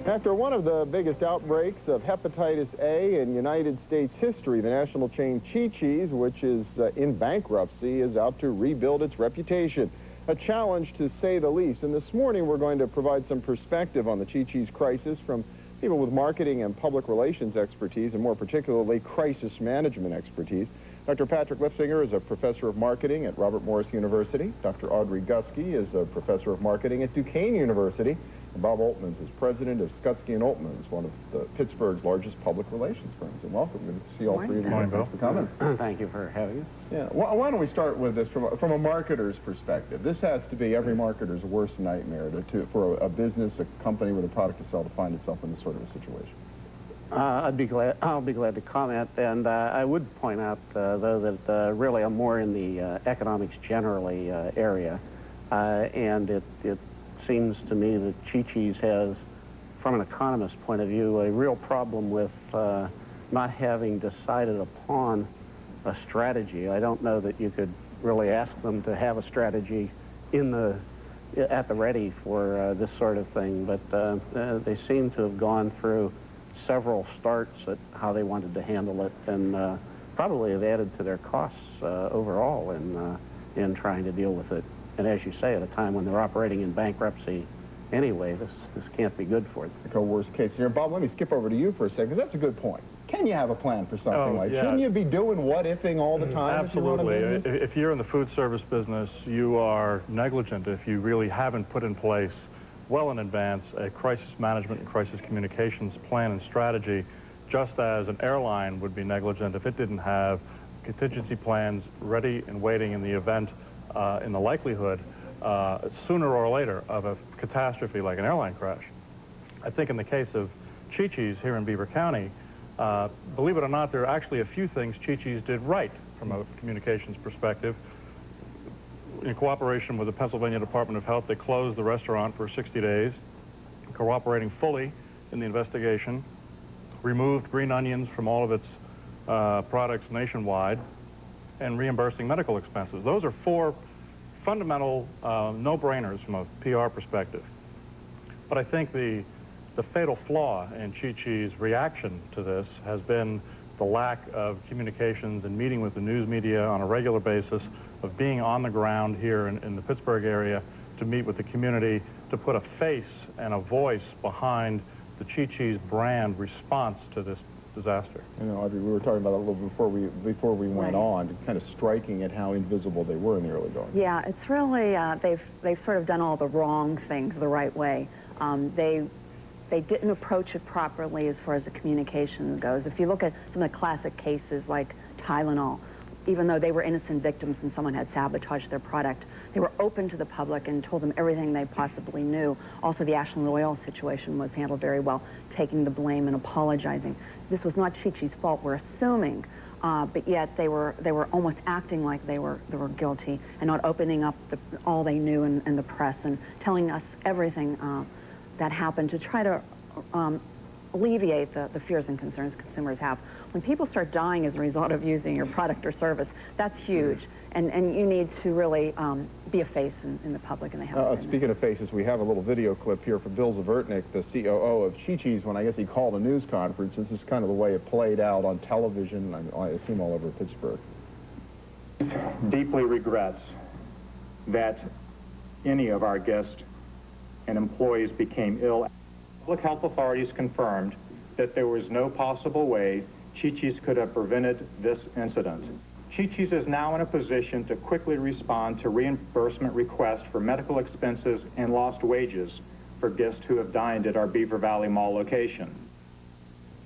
After one of the biggest outbreaks of hepatitis A in United States history, the national chain Chi-Chi's, which is in bankruptcy, is out to rebuild its reputation. A challenge, to say the least. And this morning, we're going to provide some perspective on the Chi-Chi's crisis from people with marketing and public relations expertise, and more particularly, crisis management expertise. Dr. Patrick Lifsinger is a professor of marketing at Robert Morris University. Dr. Audrey Gusky is a professor of marketing at Duquesne University. And Bob Oltmans is president of Skutsky & Oltmans, one of Pittsburgh's largest public relations firms. And welcome. Good to see all three of you. Thanks for coming. Thank you for having us. Yeah. Why don't we start with this from a marketer's perspective? This has to be every marketer's worst nightmare for a business, a company with a product to sell, to find itself in this sort of a situation. I'll be glad to comment, and I would point out, though, that really I'm more in the economics generally area, and it seems to me that Chi-Chi's has, from an economist's point of view, a real problem with not having decided upon a strategy. I don't know that you could really ask them to have a strategy at the ready for this sort of thing, but they seem to have gone through several starts at how they wanted to handle it, and probably have added to their costs overall in trying to deal with it. And as you say, at a time when they're operating in bankruptcy anyway, this can't be good for them. Go worst case here. Bob, let me skip over to you for a second, because that's a good point. Can you have a plan for something like that? Shouldn't you be doing what-ifing all the time? Absolutely. If you run a if you're in the food service business, you are negligent if you really haven't put in place well in advance a crisis management and crisis communications plan and strategy, just as an airline would be negligent if it didn't have contingency plans ready and waiting in the event, in the likelihood, sooner or later, of a catastrophe like an airline crash. I think in the case of Chi-Chi's here in Beaver County, believe it or not, there are actually a few things Chi-Chi's did right from a communications perspective. In cooperation with the Pennsylvania Department of Health, they closed the restaurant for 60 days, cooperating fully in the investigation, removed green onions from all of its products nationwide, and reimbursing medical expenses. Those are four fundamental no-brainers from a PR perspective. But I think the fatal flaw in Chi-Chi's reaction to this has been the lack of communications and meeting with the news media on a regular basis, of being on the ground here in the Pittsburgh area to meet with the community, to put a face and a voice behind the Chi-Chi's brand response to this disaster. You know, Audrey, we were talking about it a little before we went on, kind of striking at how invisible they were in the early going. Yeah, it's really, they've sort of done all the wrong things the right way. They didn't approach it properly as far as the communication goes. If you look at some of the classic cases like Tylenol, even though they were innocent victims and someone had sabotaged their product, they were open to the public and told them everything they possibly knew. Also, the Ashland Oil situation was handled very well, taking the blame and apologizing. This was not Chi-Chi's fault, we're assuming, but yet they were almost acting like they were guilty and not opening up all they knew in the press and telling us everything that happened to try to alleviate the fears and concerns consumers have. When people start dying as a result of using your product or service, that's huge. And you need to really be a face in the public, and they have Speaking of faces, we have a little video clip here from Bill Zvertnik, the COO of Chi-Chi's, when I guess he called a news conference. This is kind of the way it played out on television, I assume all over Pittsburgh. Deeply regrets that any of our guests and employees became ill. Public health authorities confirmed that there was no possible way Chi-Chi's could have prevented this incident. Chi-Chi's is now in a position to quickly respond to reimbursement requests for medical expenses and lost wages for guests who have dined at our Beaver Valley Mall location.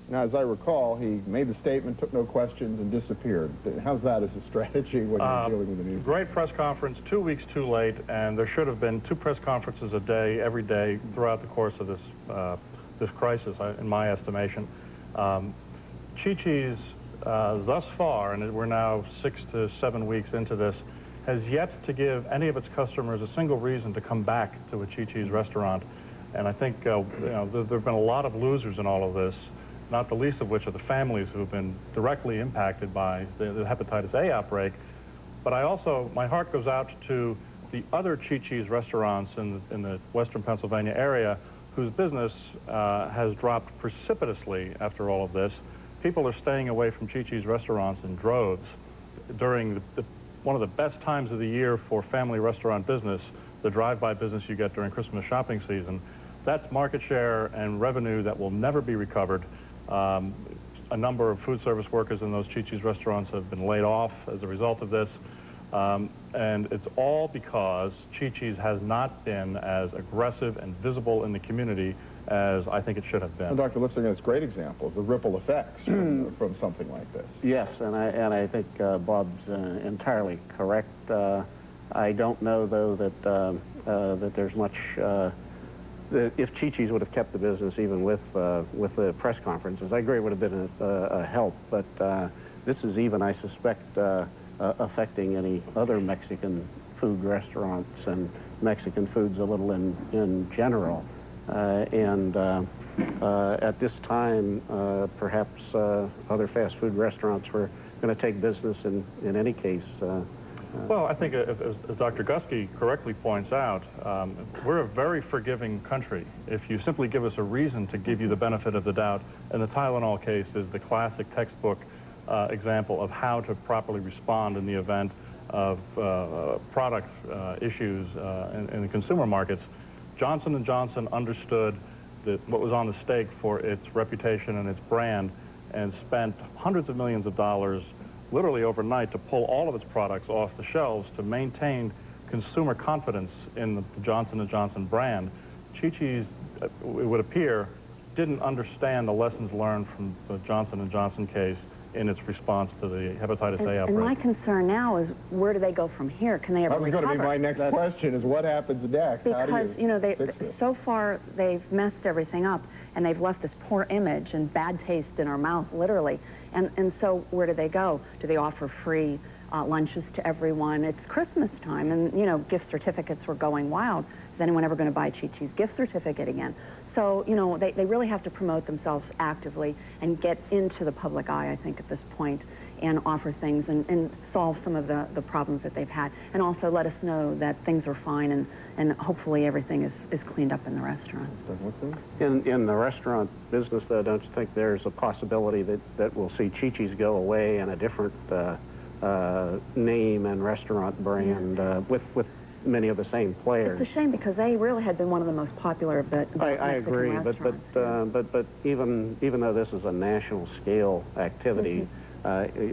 Now, as I recall, he made the statement, took no questions, and disappeared. How's that as a strategy when you're dealing with the news? Great press conference, 2 weeks too late, and there should have been 2 press conferences a day, every day, throughout the course of this crisis, in my estimation. Chi-Chi's thus far, and we're now 6 to 7 weeks into this, has yet to give any of its customers a single reason to come back to a Chi-Chi's restaurant. And I think there have been a lot of losers in all of this, not the least of which are the families who have been directly impacted by the hepatitis A outbreak. But my heart goes out to the other Chi-Chi's restaurants in the western Pennsylvania area whose business has dropped precipitously after all of this. People are staying away from Chi-Chi's restaurants in droves during one of the best times of the year for family restaurant business, the drive-by business you get during Christmas shopping season. That's market share and revenue that will never be recovered. A number of food service workers in those Chi-Chi's restaurants have been laid off as a result of this. And it's all because Chi-Chi's has not been as aggressive and visible in the community as I think it should have been. Well, Dr. Lipsinger, that's a great example of the ripple effects from something like this. Yes, and I think Bob's entirely correct. I don't know, though, that there's much. If Chi-Chi's would have kept the business, even with the press conferences, I agree it would have been a help. But this is even, I suspect, affecting any other Mexican food restaurants and Mexican foods a little in general. At this time, perhaps other fast food restaurants were going to take business in any case. Well, I think, as Dr. Gusky correctly points out, we're a very forgiving country. If you simply give us a reason to give you the benefit of the doubt, and the Tylenol case is the classic textbook example of how to properly respond in the event of product issues in the consumer markets. Johnson & Johnson understood what was on the stake for its reputation and its brand, and spent hundreds of millions of dollars literally overnight to pull all of its products off the shelves to maintain consumer confidence in the Johnson & Johnson brand. Chi-Chi's, it would appear, didn't understand the lessons learned from the Johnson & Johnson case in its response to the hepatitis A outbreak. And my concern now is, where do they go from here? Can they ever recover? That was going to be my next question, is what happens next? Because, How do you fix it? so far they've messed everything up, and they've left this poor image and bad taste in our mouth, literally. And so where do they go? Do they offer free lunches to everyone? It's Christmas time, and, you know, gift certificates were going wild. Is anyone ever going to buy Chi-Chi's gift certificate again? So, you know, they really have to promote themselves actively and get into the public eye, I think, at this point, and offer things and solve some of the problems that they've had. And also let us know that things are fine, and hopefully everything is cleaned up in the restaurant. In the restaurant business, though, don't you think there's a possibility that we'll see Chi-Chi's go away and a different name and restaurant brand with many of the same players? It's a shame, because they really had been one of the most popular of the I Mexican agree, restaurants. but even though this is a national scale activity,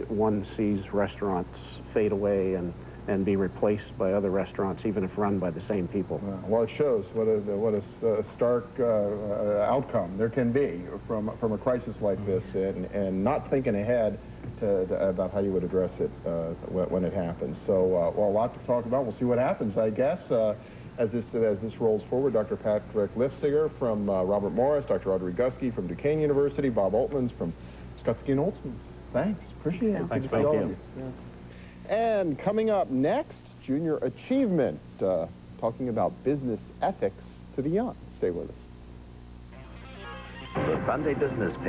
one sees restaurants fade away and be replaced by other restaurants, even if run by the same people. Well, it shows what a stark outcome there can be from a crisis like this, and not thinking ahead about how you would address it when it happens. So, well, a lot to talk about. We'll see what happens, I guess, as this rolls forward. Dr. Patrick Lipsinger from Robert Morris, Dr. Audrey Gusky from Duquesne University, Bob Oltmans from Skutsky & Oltmans. Thanks. Appreciate it. Thanks, Good to see all thank of you. Yeah. And coming up next, Junior Achievement, talking about business ethics to the young. Stay with us. The Sunday Business